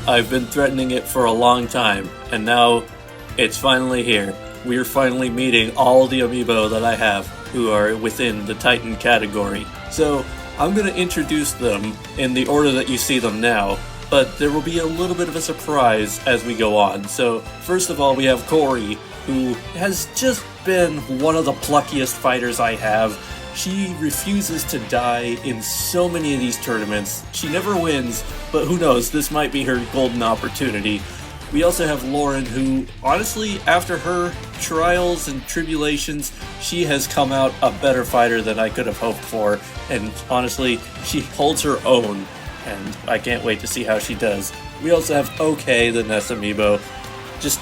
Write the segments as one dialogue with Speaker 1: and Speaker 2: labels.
Speaker 1: I've been threatening it for a long time, and now it's finally here. We are finally meeting all the Amiibo that I have who are within the Titan category. So I'm going to introduce them in the order that you see them now, but there will be a little bit of a surprise as we go on. So first of all, we have Corey, who has just been one of the pluckiest fighters I have. She refuses to die in so many of these tournaments. She never wins, but who knows, this might be her golden opportunity. We also have Lauren, who, honestly, after her trials and tribulations, she has come out a better fighter than I could have hoped for, and honestly, she holds her own, and I can't wait to see how she does. We also have OK, the Ness Amiibo, just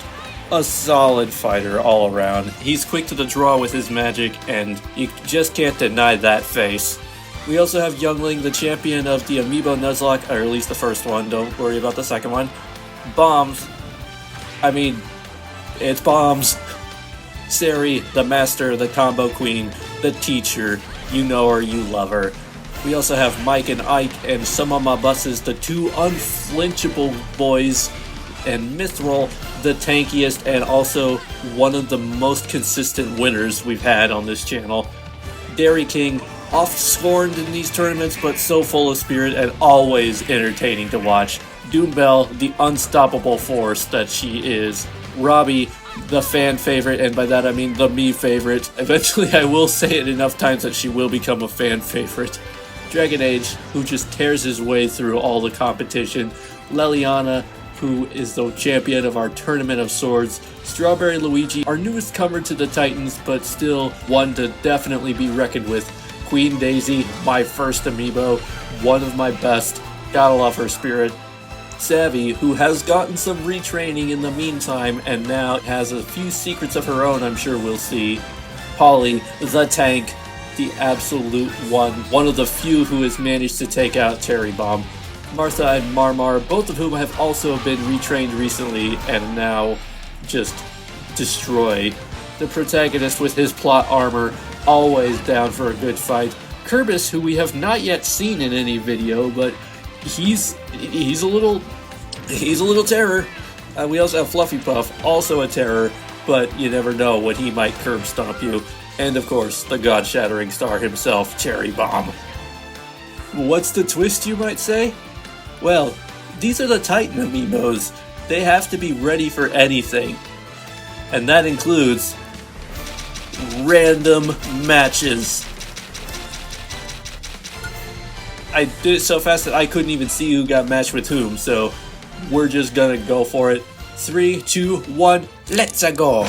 Speaker 1: a solid fighter all around. He's quick to the draw with his magic, and you just can't deny that face. We also have Youngling, the champion of the Amiibo Nuzlocke, or at least the first one, don't worry about the second one. Bombs. I mean, it's Bombs. Sari, the master, the combo queen, the teacher. You know her, you love her. We also have Mike and Ike and some of my buses, the two unflinchable boys, and Mithril, the tankiest and also one of the most consistent winners we've had on this channel. Dairy King, oft-scorned in these tournaments, but so full of spirit and always entertaining to watch. Doombell, the unstoppable force that she is. Robbie, the fan favorite, and by that I mean the me favorite. Eventually I will say it enough times that she will become a fan favorite. Dragon Age, who just tears his way through all the competition. Leliana, who is the champion of our Tournament of Swords. Strawberry Luigi, our newest comer to the Titans, but still one to definitely be reckoned with. Queen Daisy, my first Amiibo, one of my best. Gotta love her spirit. Savvy, who has gotten some retraining in the meantime and now has a few secrets of her own I'm sure we'll see. Polly, the tank, the absolute one of the few who has managed to take out Cherry Bomb. Martha and Marmar, both of whom have also been retrained recently and now just destroy. The protagonist with his plot armor, always down for a good fight. Kerbis, who we have not yet seen in any video, but he's a little terror. We also have Fluffy Puff, also a terror, but you never know when he might curb stomp you. And of course, the god-shattering star himself, Cherry Bomb. What's the twist, you might say? Well, these are the Titan Amiibos. They have to be ready for anything. And that includes random matches. I did it so fast that I couldn't even see who got matched with whom, so we're just gonna go for it. 3, 2, 1, let's go!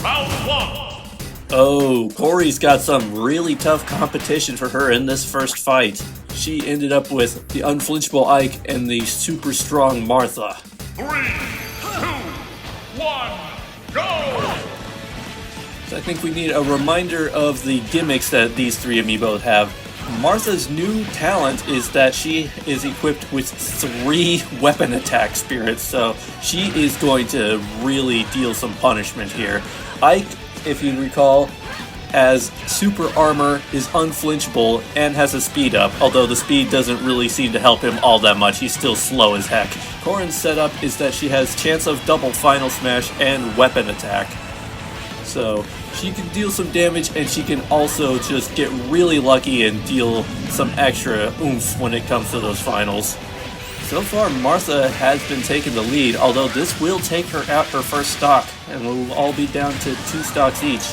Speaker 2: Round 1!
Speaker 1: Oh, Corey's got some really tough competition for her in this first fight. She ended up with the unflinchable Ike and the super strong Martha.
Speaker 2: 3, 2, 1, go!
Speaker 1: So I think we need a reminder of the gimmicks that these three Amiibo have. Martha's new talent is that she is equipped with 3 weapon attack spirits, so she is going to really deal some punishment here. Ike, if you recall, has super armor, is unflinchable, and has a speed up, although the speed doesn't really seem to help him all that much. He's still slow as heck. Corin's setup is that she has chance of double final smash and weapon attack. So she can deal some damage, and she can also just get really lucky and deal some extra oomph when it comes to those finals. So far, Martha has been taking the lead, although this will take her out her first stock, and we'll all be down to 2 stocks each.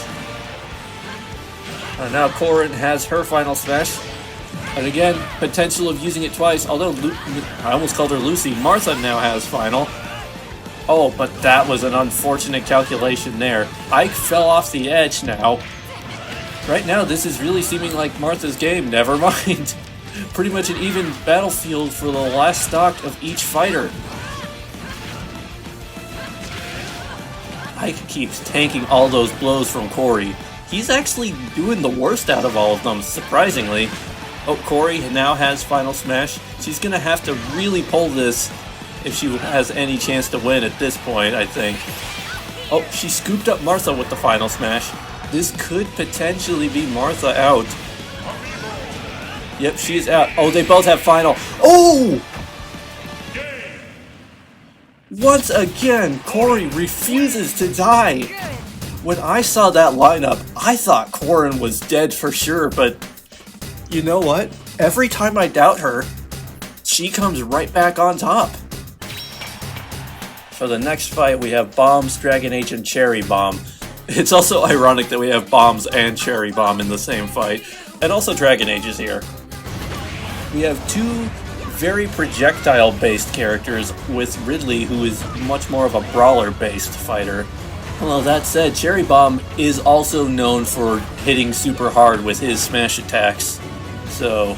Speaker 1: Now Corin has her final smash, and again, potential of using it twice, although I almost called her Lucy. Martha now has final. Oh, but that was an unfortunate calculation there. Ike fell off the edge now. Right now, this is really seeming like Martha's game. Never mind. Pretty much an even battlefield for the last stock of each fighter. Ike keeps tanking all those blows from Corey. He's actually doing the worst out of all of them, surprisingly. Oh, Corey now has final smash. She's gonna have to really pull this if she has any chance to win at this point, I think. Oh, she scooped up Martha with the final smash. This could potentially be Martha out. Yep, she's out. Oh, they both have final. Oh! Once again, Corey refuses to die. When I saw that lineup, I thought Corrin was dead for sure, but you know what? Every time I doubt her, she comes right back on top. For the next fight, we have Bombs, Dragon Age, and Cherry Bomb. It's also ironic that we have Bombs and Cherry Bomb in the same fight, and also Dragon Age is here. We have two very projectile-based characters with Ridley, who is much more of a brawler-based fighter. Well, that said, Cherry Bomb is also known for hitting super hard with his smash attacks, so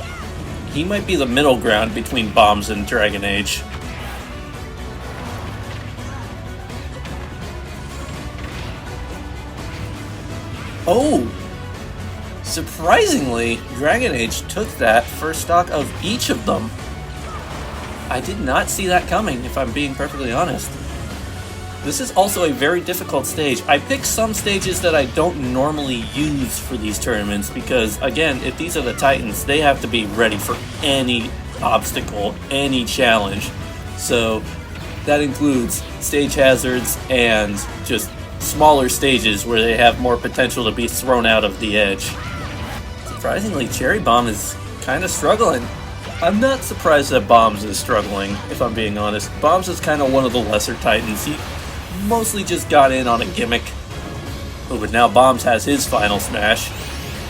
Speaker 1: he might be the middle ground between Bombs and Dragon Age. Oh! Surprisingly, Dragon Age took that first stock of each of them. I did not see that coming, if I'm being perfectly honest. This is also a very difficult stage. I picked some stages that I don't normally use for these tournaments because, again, if these are the Titans, they have to be ready for any obstacle, any challenge. So that includes stage hazards and just smaller stages where they have more potential to be thrown out of the edge. Surprisingly, Cherry Bomb is kind of struggling. I'm not surprised that Bombs is struggling, if I'm being honest. Bombs is kind of one of the lesser Titans. He mostly just got in on a gimmick. Oh, but now Bombs has his final smash.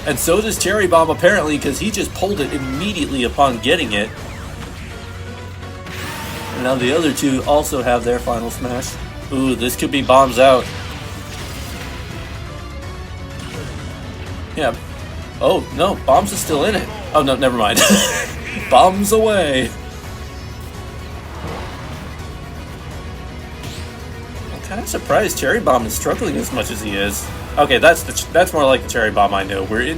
Speaker 1: And so does Cherry Bomb apparently, because he just pulled it immediately upon getting it. And now the other two also have their final smash. Ooh, this could be Bombs out. Yeah. Oh, no, Bombs is still in it. Oh, no, never mind. Bombs away. I'm kind of surprised Cherry Bomb is struggling as much as he is. Okay, that's more like the Cherry Bomb I know. We're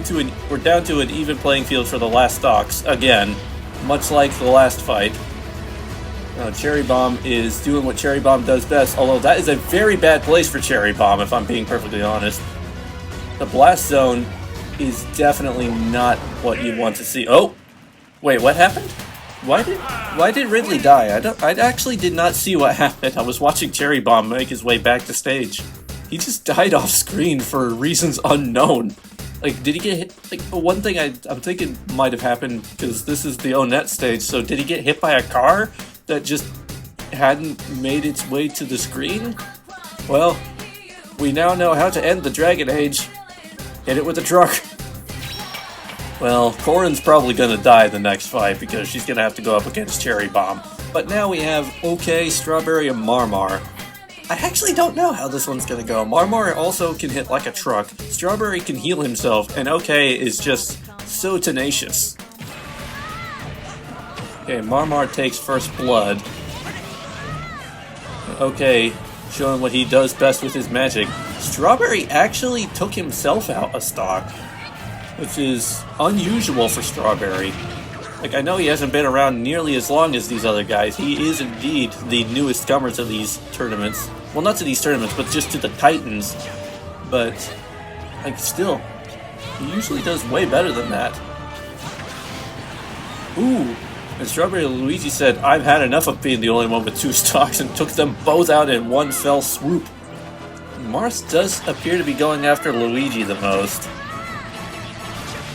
Speaker 1: down to an even playing field for the last stocks again, much like the last fight. Cherry Bomb is doing what Cherry Bomb does best, although that is a very bad place for Cherry Bomb, if I'm being perfectly honest. The blast zone is definitely not what you want to see. Oh, wait, what happened? Why did Ridley die? I actually did not see what happened. I was watching Cherry Bomb make his way back to stage. He just died off screen for reasons unknown. Like, did he get hit? Like, one thing I'm thinking might have happened, because this is the Onet stage, so did he get hit by a car that just hadn't made its way to the screen? Well, we now know how to end the Dragon Age. Hit it with a truck. Well, Corrin's probably gonna die the next fight because she's gonna have to go up against Cherry Bomb. But now we have OK, Strawberry, and Marmar. I actually don't know how this one's gonna go. Marmar also can hit like a truck. Strawberry can heal himself, and OK is just so tenacious. Okay, Marmar takes first blood. OK, showing what he does best with his magic. Strawberry actually took himself out a stock, which is unusual for Strawberry. Like, I know he hasn't been around nearly as long as these other guys. He is indeed the newest comer to these tournaments. Well, not to these tournaments, but just to the Titans. But, like, still, he usually does way better than that. Ooh, and Strawberry Luigi said, "I've had enough of being the only one with two stocks," and took them both out in one fell swoop. Mars does appear to be going after Luigi the most.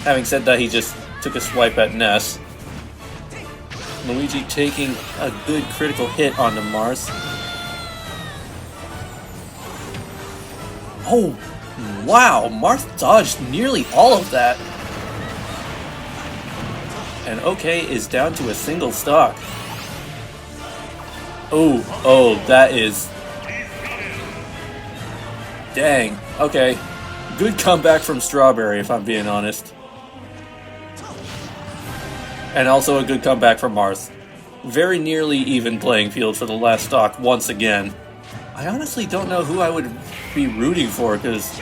Speaker 1: Having said that, he just took a swipe at Ness. Luigi taking a good critical hit onto Mars. Oh, wow, Mars dodged nearly all of that. And OK is down to a single stock. Oh, that is... Dang, okay. Good comeback from Strawberry, if I'm being honest. And also a good comeback from Marth. Very nearly even playing field for the last stock once again. I honestly don't know who I would be rooting for, because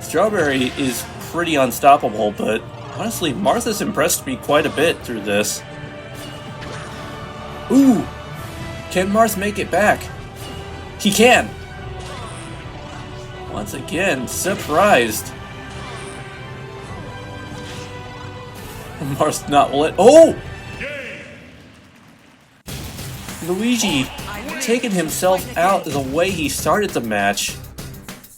Speaker 1: Strawberry is pretty unstoppable, but honestly, Marth has impressed me quite a bit through this. Ooh! Can Marth make it back? He can! Once again, surprised. Marth's not let. Oh! Luigi taking himself out the way he started the match.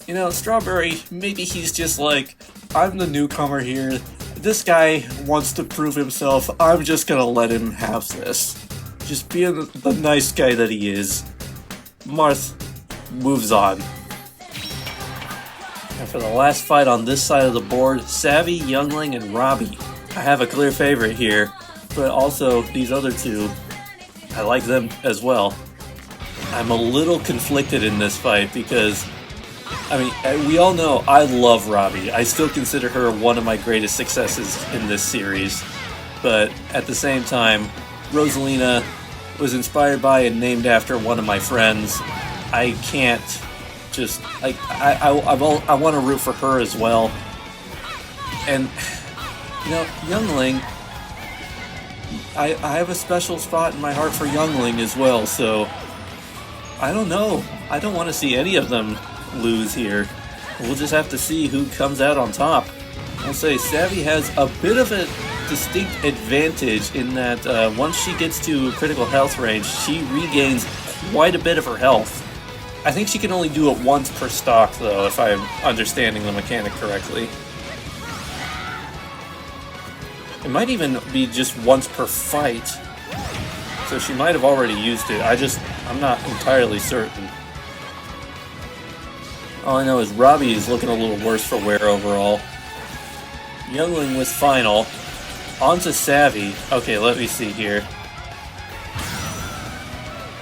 Speaker 1: You know, Strawberry, maybe he's just like, I'm the newcomer here. This guy wants to prove himself. I'm just gonna let him have this. Just being the nice guy that he is. Marth moves on. And for the last fight on this side of the board, Savvy, Youngling, and Robbie. I have a clear favorite here, but also these other two, I like them as well. I'm a little conflicted in this fight because, I mean, we all know I love Robbie. I still consider her one of my greatest successes in this series. But at the same time, Rosalina was inspired by and named after one of my friends. I can't just, like, I want to root for her as well. And, you know, Youngling, I have a special spot in my heart for Youngling as well, so I don't know. I don't want to see any of them lose here. We'll just have to see who comes out on top. I'll say Savvy has a bit of a distinct advantage in that once she gets to critical health range, she regains quite a bit of her health. I think she can only do it once per stock, though, if I'm understanding the mechanic correctly. It might even be just once per fight, so she might have already used it. I'm not entirely certain. All I know is Robbie is looking a little worse for wear overall. Youngling with final. On to Savvy. Okay, let me see here.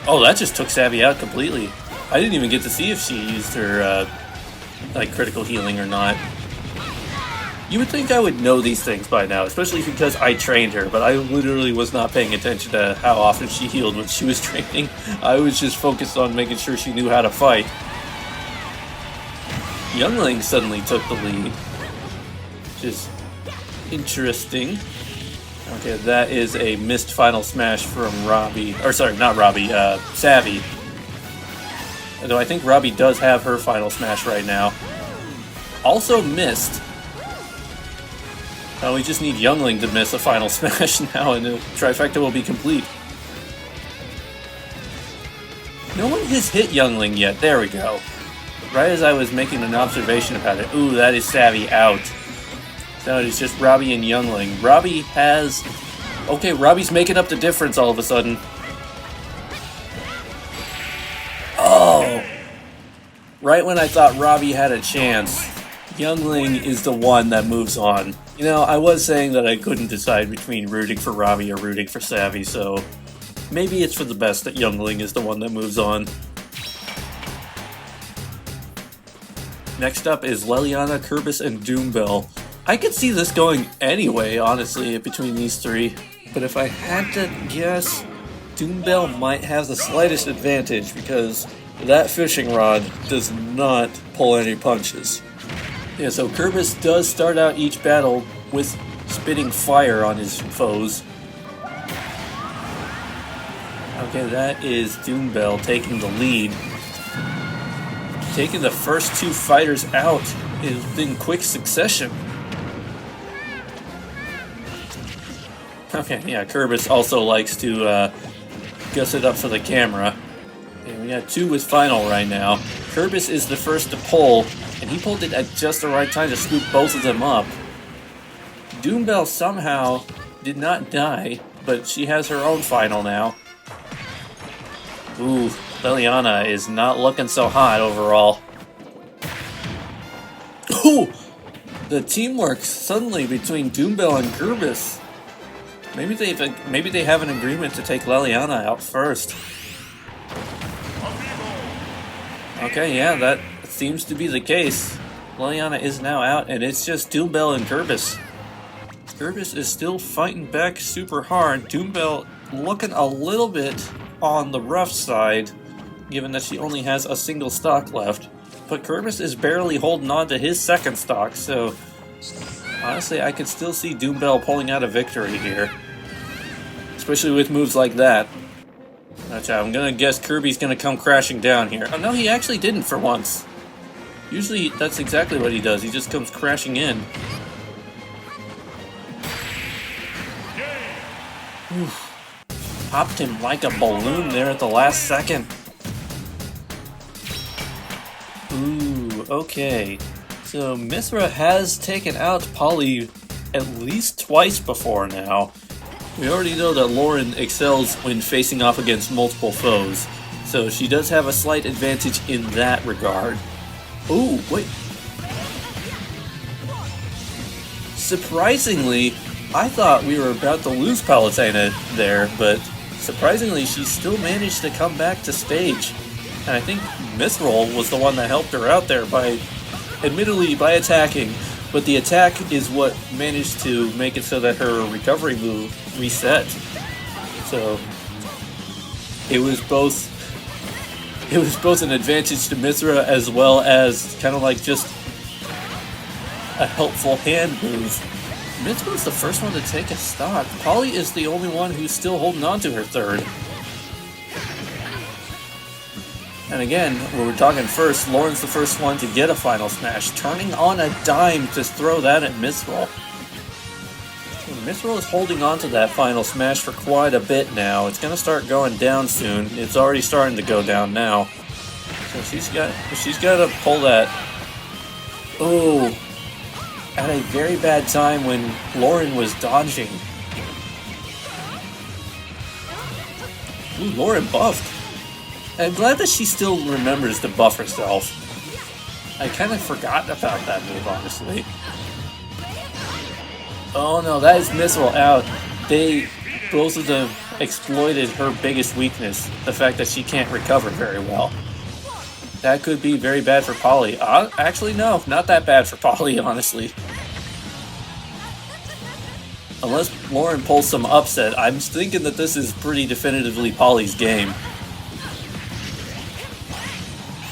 Speaker 1: Oh, that just took Savvy out completely. I didn't even get to see if she used her, like, critical healing or not. You would think I would know these things by now, especially because I trained her, but I literally was not paying attention to how often she healed when she was training. I was just focused on making sure she knew how to fight. Youngling suddenly took the lead, which is interesting. Okay, that is a missed final smash from Robbie, or sorry, not Robbie, Savvy. Although I think Robbie does have her final smash right now. Also missed. We just need Youngling to miss a final smash now, and the trifecta will be complete. No one has hit Youngling yet. There we go. Right as I was making an observation about it. Ooh, that is Savvy out. So it is just Robbie and Youngling. Robbie has... Okay, Robbie's making up the difference all of a sudden. Oh! Right when I thought Robbie had a chance, Youngling is the one that moves on. You know, I was saying that I couldn't decide between rooting for Robbie or rooting for Savvy, so maybe it's for the best that Youngling is the one that moves on. Next up is Leliana, Kerbis, and Doombell. I could see this going anyway, honestly, between these three. But if I had to guess, Doombell might have the slightest advantage because that fishing rod does not pull any punches. Yeah, so Kerbis does start out each battle with spitting fire on his foes. Okay, that is Doombell taking the lead. Taking the first two fighters out in quick succession. Okay, yeah, Kerbis also likes to guss it up for the camera. And we got two with final right now. Kerbis is the first to pull, and he pulled it at just the right time to scoop both of them up. Doombell somehow did not die, but she has her own final now. Ooh, Leliana is not looking so hot overall. Ooh! The teamwork suddenly between Doombell and Kerbis. Maybe they have an agreement to take Leliana out first. Okay, yeah, that seems to be the case. Leliana is now out, and it's just Doombell and Kerbis. Kerbis is still fighting back super hard. Doombell looking a little bit on the rough side, given that she only has a single stock left. But Kerbis is barely holding on to his second stock, so honestly, I could still see Doombell pulling out a victory here. Especially with moves like that. I'm gonna guess Kirby's gonna come crashing down here. Oh no, he actually didn't for once. Usually that's exactly what he does, he just comes crashing in. Oof. popped him like a balloon there at the last second. Ooh, okay. So Mithra has taken out Polly at least twice before now. We already know that Lauren excels when facing off against multiple foes, so she does have a slight advantage in that regard. Ooh, wait. Surprisingly, I thought we were about to lose Palutena there, but surprisingly she still managed to come back to stage. And I think Mithril was the one that helped her out there admittedly by attacking, but the attack is what managed to make it so that her recovery move reset. So it was both an advantage to Mithra as well as kind of like just a helpful hand move. Mithra's the first one to take a stock. Polly is the only one who's still holding on to her third. And again, when we're talking first, Lauren's the first one to get a final smash, turning on a dime to throw that at Mithril. Mithril is holding on to that final smash for quite a bit now. It's going to start going down soon. It's already starting to go down now. So she's got to pull that. Oh, at a very bad time when Lauren was dodging. Ooh, Lauren buffed. I'm glad that she still remembers to buff herself. I kind of forgot about that move, honestly. Oh no, that is Mithril out. Both of them exploited her biggest weakness, the fact that she can't recover very well. That could be very bad for Polly. Actually, no, not that bad for Polly, honestly. Unless Lauren pulls some upset, I'm thinking that this is pretty definitively Polly's game.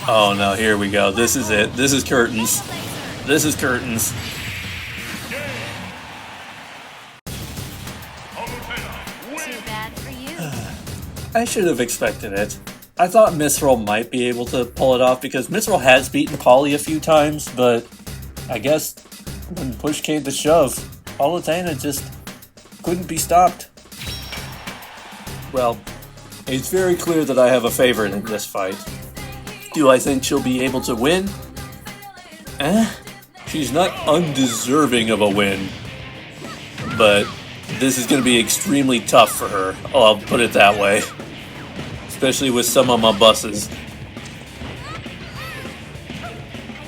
Speaker 1: Oh no, here we go. This is it. This is curtains. This is curtains.
Speaker 3: Too bad for you.
Speaker 1: I should have expected it. I thought Mithril might be able to pull it off because Mithril has beaten Polly a few times, but I guess when push came to shove, Palutena just couldn't be stopped. Well, it's very clear that I have a favorite in this fight. Do I think she'll be able to win? She's not undeserving of a win. But this is going to be extremely tough for her. I'll put it that way. Especially with some of my buses.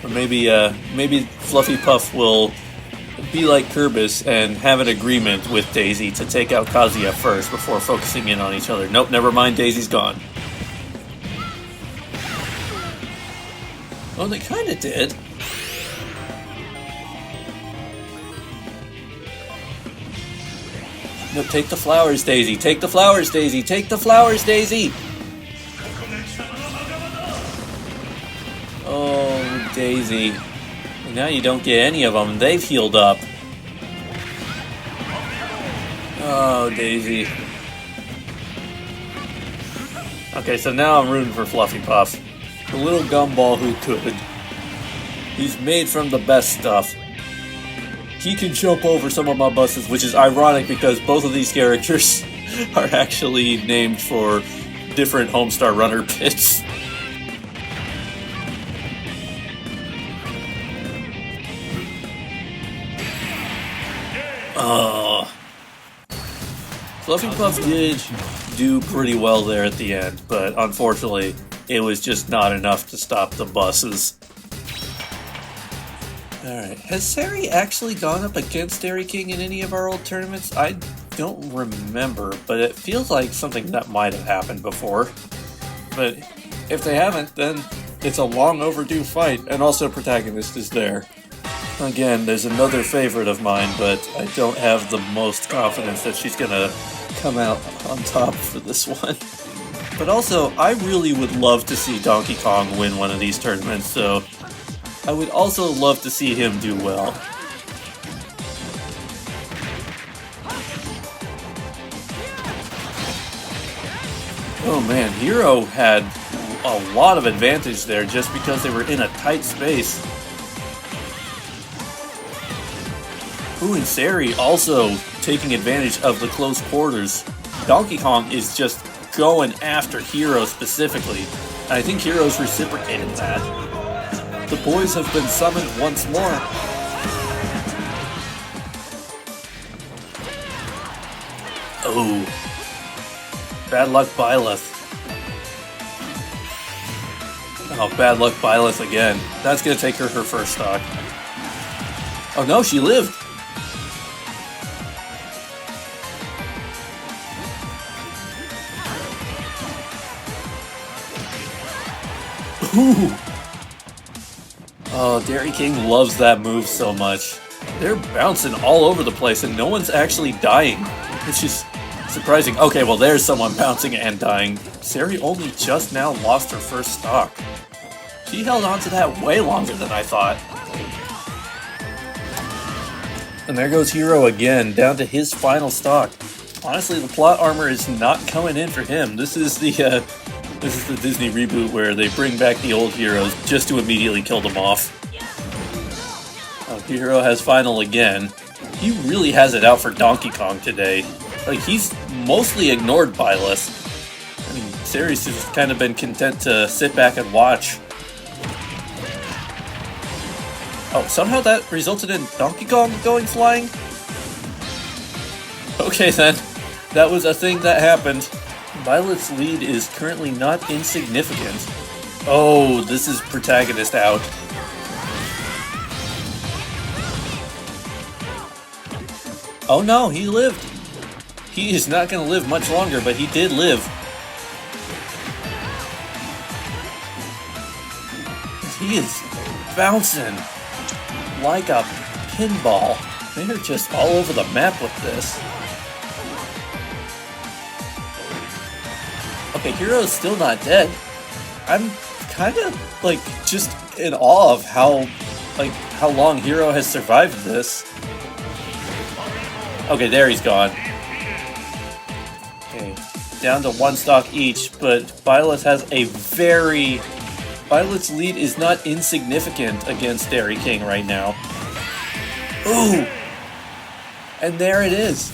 Speaker 1: Or maybe Fluffy Puff will be like Kerbis and have an agreement with Daisy to take out Kazuya first before focusing in on each other. Nope, never mind, Daisy's gone. Well, they kind of did. No, take the flowers, Daisy. Take the flowers, Daisy. Take the flowers, Daisy. Oh, Daisy. Now you don't get any of them. They've healed up. Oh, Daisy. Okay, so now I'm rooting for Fluffy Puff. The little gumball who could. He's made from the best stuff. He can jump over some of my buses, which is ironic because both of these characters are actually named for different Homestar Runner pits. Fluffy Puff did do pretty well there at the end, but unfortunately, it was just not enough to stop the buses. Alright, has Sari actually gone up against Dairy King in any of our old tournaments? I don't remember, but it feels like something that might have happened before. But if they haven't, then it's a long overdue fight, and also Protagonist is there. Again, there's another favorite of mine, but I don't have the most confidence that she's gonna come out on top for this one. But also, I really would love to see Donkey Kong win one of these tournaments, so I would also love to see him do well. Oh man, Hero had a lot of advantage there just because they were in a tight space. Ooh, and Sari also taking advantage of the close quarters. Donkey Kong is just going after Hero specifically. And I think Hero's reciprocated that. The boys have been summoned once more. Oh. Bad luck Byleth. Oh, bad luck Byleth again. That's gonna take her first stock. Oh no, she lived! Ooh! Oh, Dairy King loves that move so much. They're bouncing all over the place and no one's actually dying. It's just surprising. Okay, well there's someone bouncing and dying. Sari only just now lost her first stock. She held on to that way longer than I thought. And there goes Hero again, down to his final stock. Honestly, the plot armor is not coming in for him. This is the Disney reboot where they bring back the old heroes just to immediately kill them off. Oh, Hero has final again. He really has it out for Donkey Kong today. Like, he's mostly ignored Byleth. I mean, Sari's just kind of been content to sit back and watch. Oh, somehow that resulted in Donkey Kong going flying? Okay then, that was a thing that happened. Violet's lead is currently not insignificant. Oh, this is protagonist out. Oh no, he lived. He is not going to live much longer, but he did live. He is bouncing like a pinball. They're just all over the map with this. Okay, Hero's still not dead. I'm kind of, like, just in awe of how long Hero has survived this. Okay, there he's gone. Okay, down to one stock each, but Byleth has a very... Violet's lead is not insignificant against Dairy King right now. Ooh! And there it is.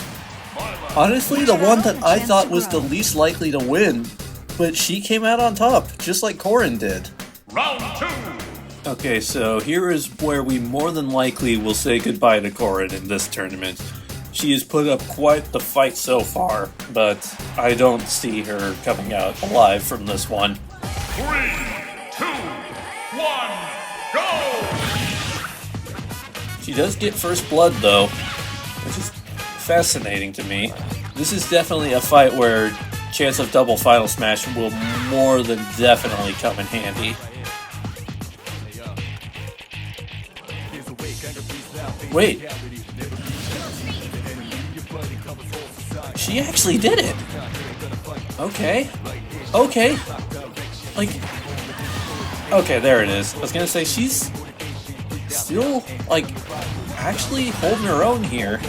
Speaker 1: Honestly, the one that I thought was the least likely to win, but she came out on top, just like Corrin did.
Speaker 2: Round 2!
Speaker 1: Okay, so here is where we more than likely will say goodbye to Corrin in this tournament. She has put up quite the fight so far, but I don't see her coming out alive from this one.
Speaker 2: 3, 2, 1, go!
Speaker 1: She does get first blood though, which is fascinating to me. This is definitely a fight where chance of double final smash will more than definitely come in handy. Wait. She actually did it! Okay. Okay. Like... Okay, there it is. I was gonna say, she's still, like, actually holding her own here.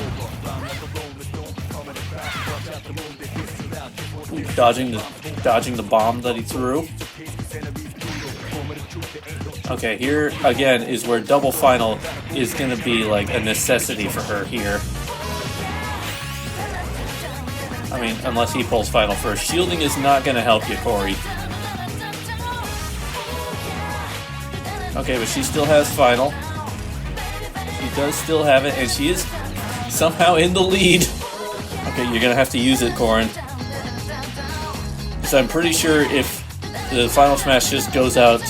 Speaker 1: Ooh, dodging the bomb that he threw. Okay, here again is where double final is gonna be like a necessity for her here. I mean, unless he pulls final first. Shielding is not gonna help you, Corey. Okay, but she still has final. She does still have it, and she is somehow in the lead. Okay, you're gonna have to use it, Corrin. Because I'm pretty sure if the final smash just goes out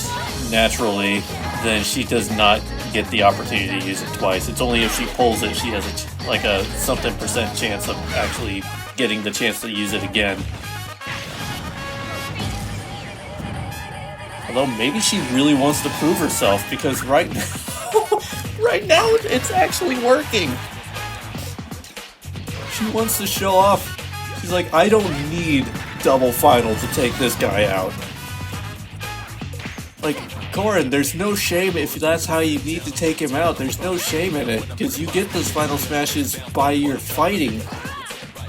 Speaker 1: naturally, then she does not get the opportunity to use it twice. It's only if she pulls it, she has a something percent chance of actually getting the chance to use it again. Although maybe she really wants to prove herself, because right now it's actually working. She wants to show off. She's like, I don't need double final to take this guy out. Like, Corrin, there's no shame if that's how you need to take him out. There's no shame in it, because you get those final smashes by your fighting.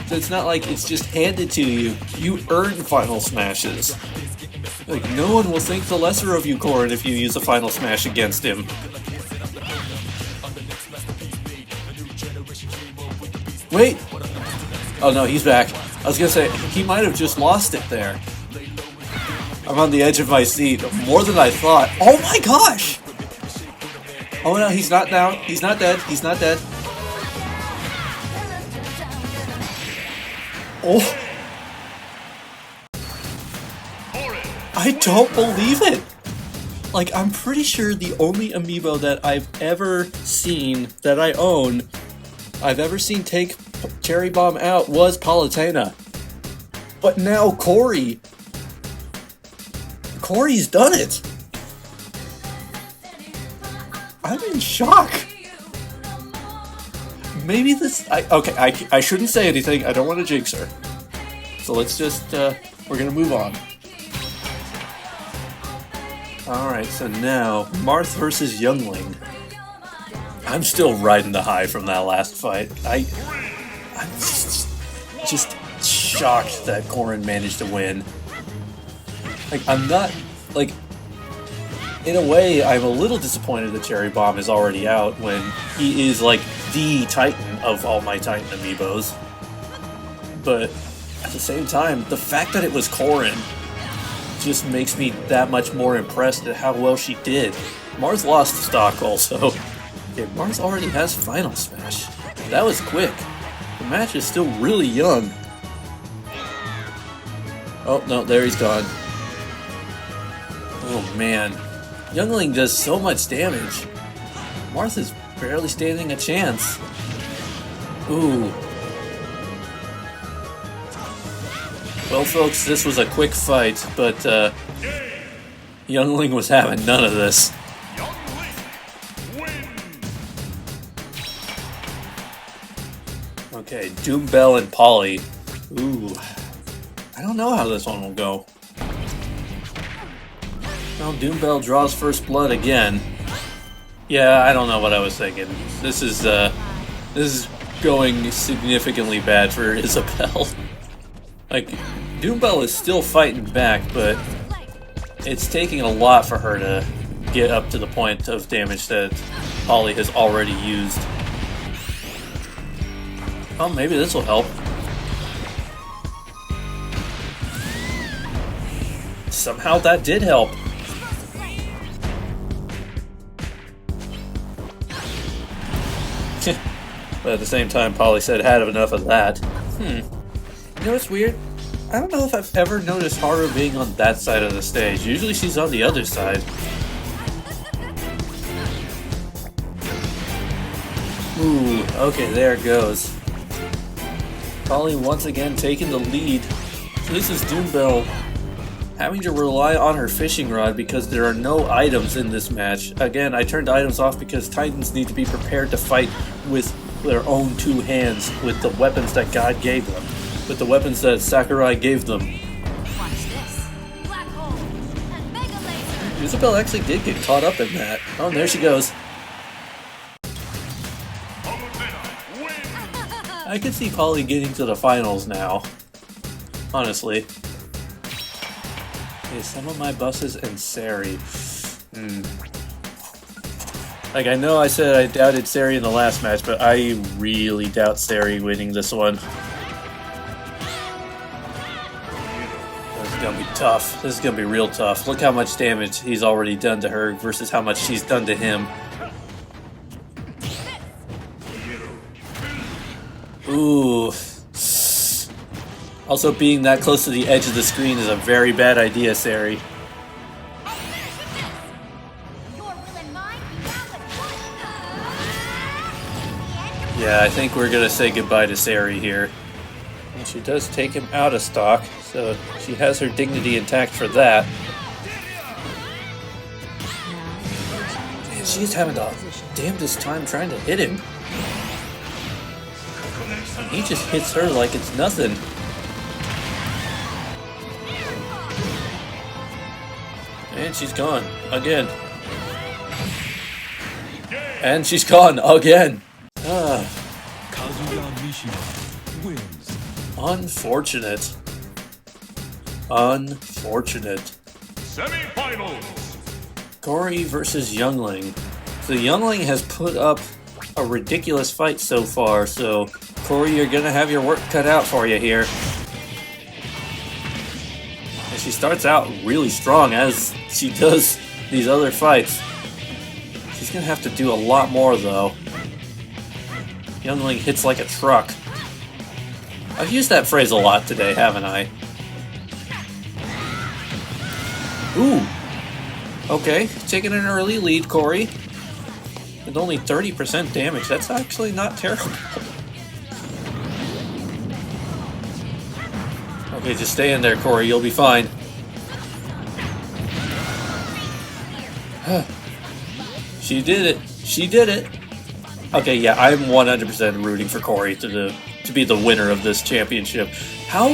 Speaker 1: So it's not like it's just handed to you. You earn final smashes. Like, no one will think the lesser of you, Corrin, if you use a final smash against him. Wait! Oh no, he's back. was gonna say, he might have just lost it there. I'm on the edge of my seat, more than I thought. Oh my gosh! Oh no, he's not down. He's not dead. He's not dead. Oh! I don't believe it! Like, I'm pretty sure the only amiibo that I've ever seen, that I own, I've ever seen take Cherry Bomb out was Palutena. But now Corey's done it! I'm in shock! Maybe this... I shouldn't say anything, I don't want to jinx her. So let's just, we're gonna move on. Alright, so now, Marth versus Youngling. I'm still riding the high from that last fight. I'm just shocked that Corrin managed to win. Like, I'm not, like, in a way, I'm a little disappointed that Cherry Bomb is already out when he is, like, the Titan of all my Titan amiibos. But, at the same time, the fact that it was Corrin just makes me that much more impressed at how well she did. Mars lost the stock also. Okay, Mars already has Final Smash. That was quick. The match is still really young. Oh, no, there he's gone. Oh, man. Youngling does so much damage. Martha's barely standing a chance. Ooh. Well, folks, this was a quick fight, but Youngling was having none of this. Okay, Doombell and Polly. Ooh. I don't know how this one will go. Well, Doombell draws first blood again. Yeah, I don't know what I was thinking. This is going significantly bad for Isabelle. Like, Doombell is still fighting back, but it's taking a lot for her to get up to the point of damage that Polly has already used. Oh, maybe this will help. Somehow that did help. But at the same time, Polly said had enough of that. You know what's weird? I don't know if I've ever noticed Haru being on that side of the stage. Usually she's on the other side. Ooh, okay, there it goes. Polly once again taking the lead. So this is Doombell having to rely on her fishing rod because there are no items in this match. Again, I turned items off because Titans need to be prepared to fight with their own two hands with the weapons that God gave them. With the weapons that Sakurai gave them.
Speaker 3: Watch this. Black hole and mega laser.
Speaker 1: Isabelle actually did get caught up in that. Oh, there she goes. I could see Polly getting to the finals now. Honestly. Okay, some of my buses and Sari. Like, I know I said I doubted Sari in the last match, but I really doubt Sari winning this one. This is gonna be tough. This is gonna be real tough. Look how much damage he's already done to her versus how much she's done to him. Ooh. Also, being that close to the edge of the screen is a very bad idea, Sari. Yeah, I think we're gonna say goodbye to Sari here. And she does take him out of stock, so she has her dignity intact for that. Man, she's having the damnedest time trying to hit him. And he just hits her like it's nothing. And she's gone again. And she's gone again. Unfortunate. Unfortunate.
Speaker 2: Semi-finals.
Speaker 1: Corey versus Youngling. So Youngling has put up a ridiculous fight so far, so Corey, you're gonna have your work cut out for you here. She starts out really strong as she does these other fights. She's gonna have to do a lot more though. Youngling hits like a truck. I've used that phrase a lot today, haven't I? Ooh. Okay, taking an early lead, Corey. With only 30% damage, that's actually not terrible. Okay, just stay in there, Corey. You'll be fine. She did it. She did it. Okay, yeah, I'm 100% rooting for Corey to be the winner of this championship. How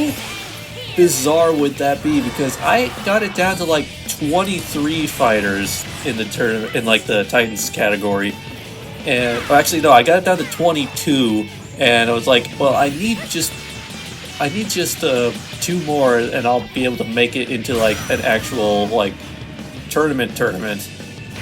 Speaker 1: bizarre would that be? Because I got it down to like 23 fighters in the tournament, in like the Titans category, and actually no, I got it down to 22, and I was like, well, I need just 2 more, and I'll be able to make it into like an actual like tournament.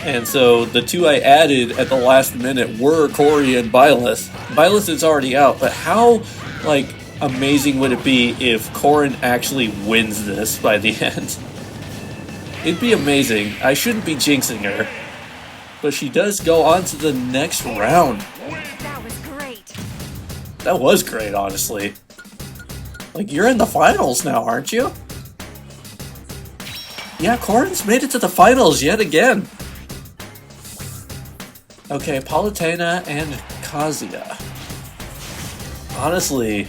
Speaker 1: And so the 2 I added at the last minute were Corey and Byleth. Byleth is already out, but how like amazing would it be if Corrin actually wins this by the end? It'd be amazing. I shouldn't be jinxing her, but she does go on to the next round.
Speaker 3: That was great.
Speaker 1: That was great, honestly. Like, you're in the finals now, aren't you? Yeah, Corrin's made it to the finals yet again. Okay, Palutena and Kazuya. Honestly,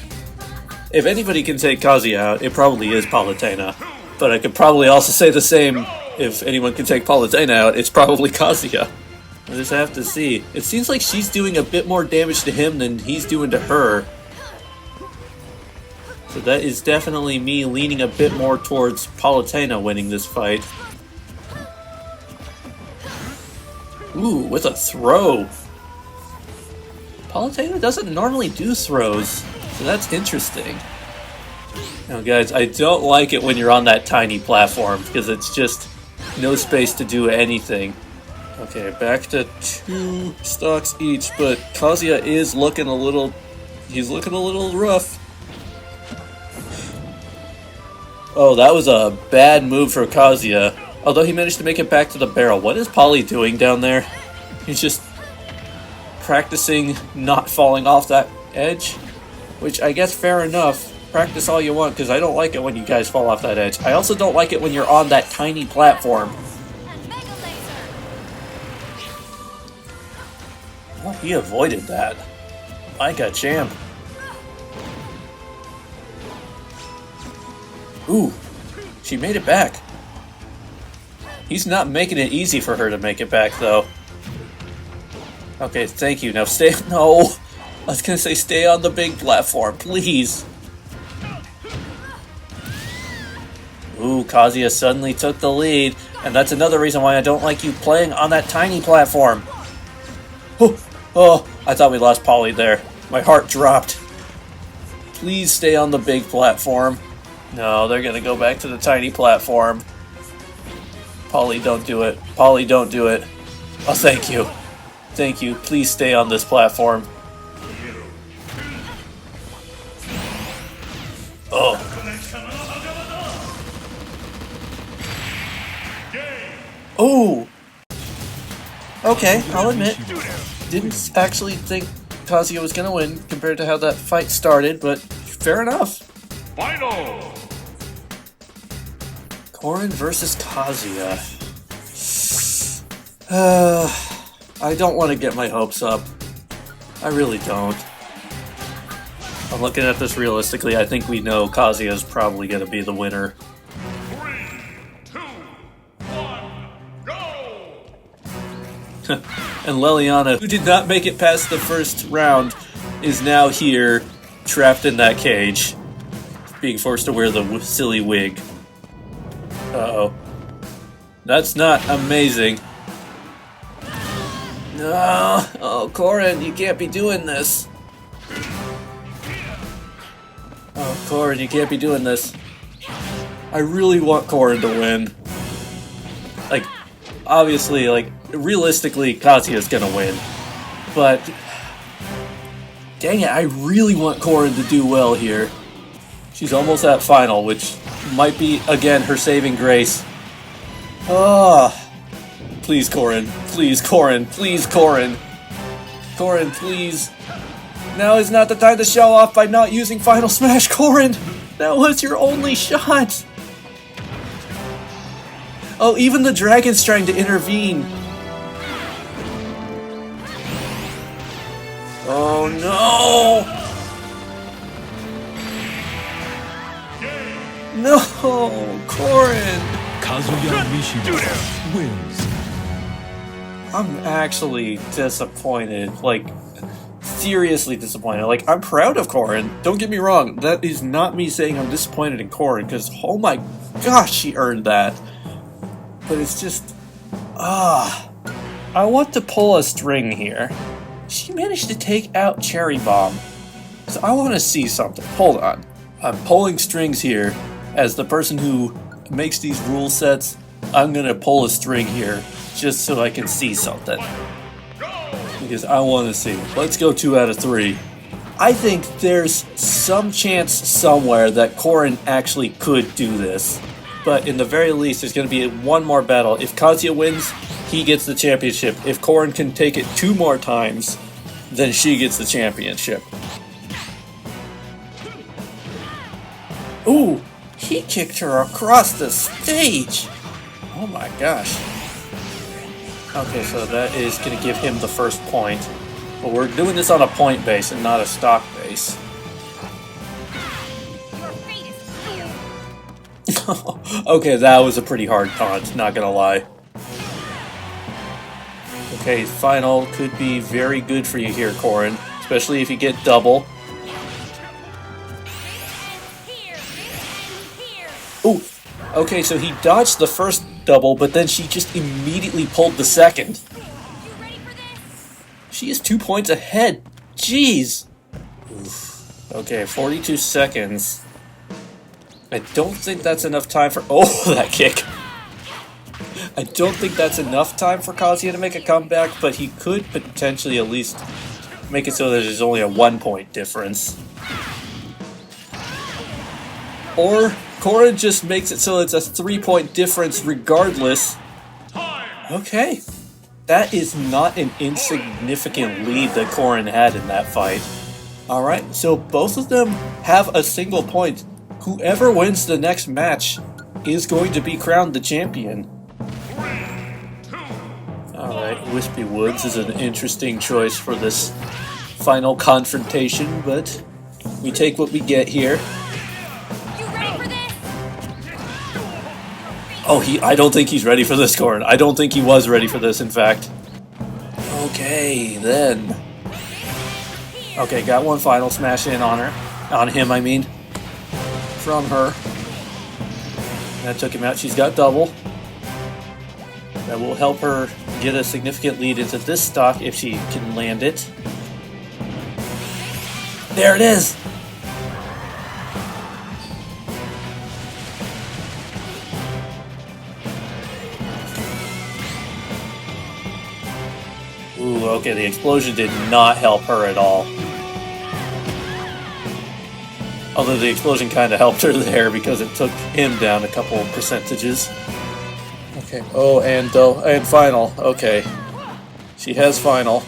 Speaker 1: if anybody can take Kazuya out, it probably is Palutena. But I could probably also say the same, if anyone can take Palutena out, it's probably Kazuya. I just have to see. It seems like she's doing a bit more damage to him than he's doing to her. So that is definitely me leaning a bit more towards Palutena winning this fight. Ooh, with a throw. Palutena doesn't normally do throws, so that's interesting. Now guys, I don't like it when you're on that tiny platform, because it's just no space to do anything. Okay, back to 2 stocks each, but Kazuya is looking a little... he's looking a little rough. Oh, that was a bad move for Kazuya. Although he managed to make it back to the barrel. What is Polly doing down there? He's just practicing not falling off that edge. Which, I guess, fair enough. Practice all you want, because I don't like it when you guys fall off that edge. I also don't like it when you're on that tiny platform.
Speaker 3: And Mega Laser.
Speaker 1: Oh, he avoided that. Like a champ. Ooh, she made it back. He's not making it easy for her to make it back, though. Okay, thank you. Now stay... No! I was gonna say stay on the big platform, please. Ooh, Kazuya suddenly took the lead, and that's another reason why I don't like you playing on that tiny platform. Oh, I thought we lost Polly there. My heart dropped. Please stay on the big platform. No, they're gonna go back to the tiny platform. Polly, don't do it. Polly, don't do it. Oh, thank you. Thank you. Please stay on this platform. Oh. Oh! Okay, I'll admit. Didn't actually think Kazuya was gonna win compared to how that fight started, but fair enough.
Speaker 2: Final!
Speaker 1: Corrin versus Kazuya. I don't want to get my hopes up. I really don't. I'm looking at this realistically. I think we know Kazuya is probably going to be the winner.
Speaker 2: 3, 2, 1, go!
Speaker 1: And Leliana, who did not make it past the first round, is now here, trapped in that cage, being forced to wear the silly wig. Uh-oh. That's not amazing. No! Oh, Corrin, you can't be doing this. Oh, Corrin, you can't be doing this. I really want Corrin to win. Like, obviously, like, realistically, Kazuya's gonna win. But, dang it, I really want Corrin to do well here. She's almost at final, which might be, again, her saving grace. Ah. Please, Corrin. Please, Corrin. Please, Corrin. Corrin, please. Now is not the time to show off by not using Final Smash, Corrin. That was your only shot. Oh, even the dragon's trying to intervene. Oh no! No, Corrin!
Speaker 4: Kazuya Mishima wins.
Speaker 1: I'm actually disappointed. Like, seriously disappointed. Like, I'm proud of Corrin. Don't get me wrong. That is not me saying I'm disappointed in Corrin, because, oh my gosh, she earned that. But it's just... I want to pull a string here. She managed to take out Cherry Bomb. So I want to see something. Hold on. I'm pulling strings here. As the person who makes these rule sets, I'm going to pull a string here just so I can see something. Because I want to see. Let's go 2 out of 3. I think there's some chance somewhere that Corrin actually could do this. But in the very least, there's going to be one more battle. If Kazuya wins, he gets the championship. If Corrin can take it 2 more times, then she gets the championship. Ooh, he kicked her across the stage. Oh my gosh. Okay, so that is going to give him the first point. But we're doing this on a point base and not a stock base.
Speaker 3: Your fate is sealed.
Speaker 1: Okay, that was a pretty hard taunt, not gonna lie. Okay, final could be very good for you here, Corrin. Especially if you get double. Ooh! Okay, so he dodged the first double, but then she just immediately pulled the second.
Speaker 3: You ready for this?
Speaker 1: She is 2 points ahead. Jeez! Oof. Okay, 42 seconds. I don't think that's enough time for... Oh, that kick! I don't think that's enough time for Kazuya to make a comeback, but he could potentially at least make it so that there's only a 1 point difference. Or Corrin just makes it so it's a 3 point difference regardless. Okay. That is not an insignificant lead that Corrin had in that fight. Alright, so both of them have a single point. Whoever wins the next match is going to be crowned the champion. Alright, Wispy Woods is an interesting choice for this final confrontation, but we take what we get here.
Speaker 3: You ready for this?
Speaker 1: Oh, I don't think he's ready for this, Corrin. I don't think he was ready for this, in fact. Okay, then. Okay, got one final smash in on her. On him, I mean. From her. That took him out. She's got double. That will help her get a significant lead into this stock if she can land it. There it is! Ooh, okay, the explosion did not help her at all. Although the explosion kind of helped her there because it took him down a couple of percentages. Okay, oh, and final. Okay. She has final.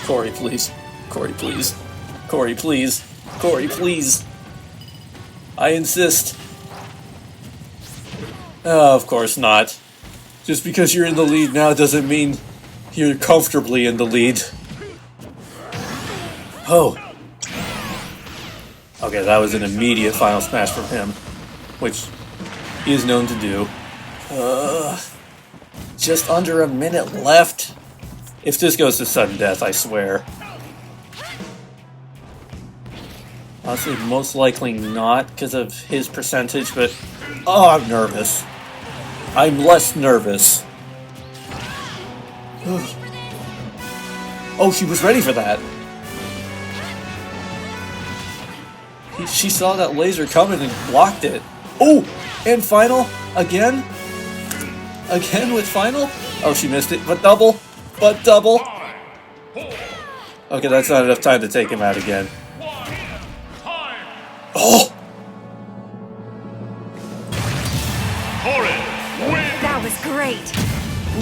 Speaker 1: Corey, please. Corey, please. Corey, please. Corey, please. I insist. Oh, of course not. Just because you're in the lead now doesn't mean you're comfortably in the lead. Oh. Okay, that was an immediate final smash from him, which he is known to do. Just under a minute left. If this goes to sudden death, I swear. Honestly, most likely not because of his percentage, but... Oh, I'm nervous. I'm less nervous. Oh, she was ready for that. She saw that laser coming and blocked it. Oh, and final? Again? Again with final? Oh, she missed it. But double. But double. Okay, that's not enough time to take him out again. Oh!
Speaker 3: great.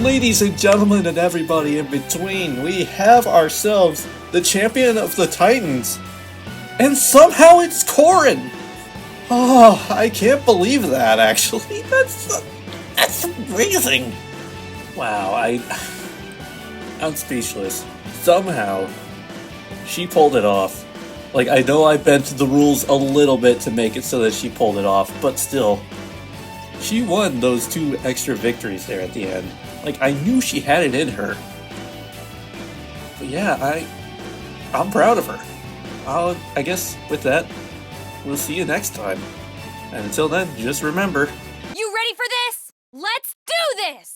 Speaker 1: Ladies and gentlemen and everybody in between, we have ourselves the champion of the Titans. And somehow it's Corin! Oh, I can't believe that, actually. That's amazing. Wow, I'm speechless. Somehow, she pulled it off. Like, I know I bent the rules a little bit to make it so that she pulled it off, but still, she won those 2 extra victories there at the end. Like, I knew she had it in her. But yeah, I'm proud of her. I guess with that, we'll see you next time. And until then, just remember...
Speaker 3: You ready for this? Let's do this!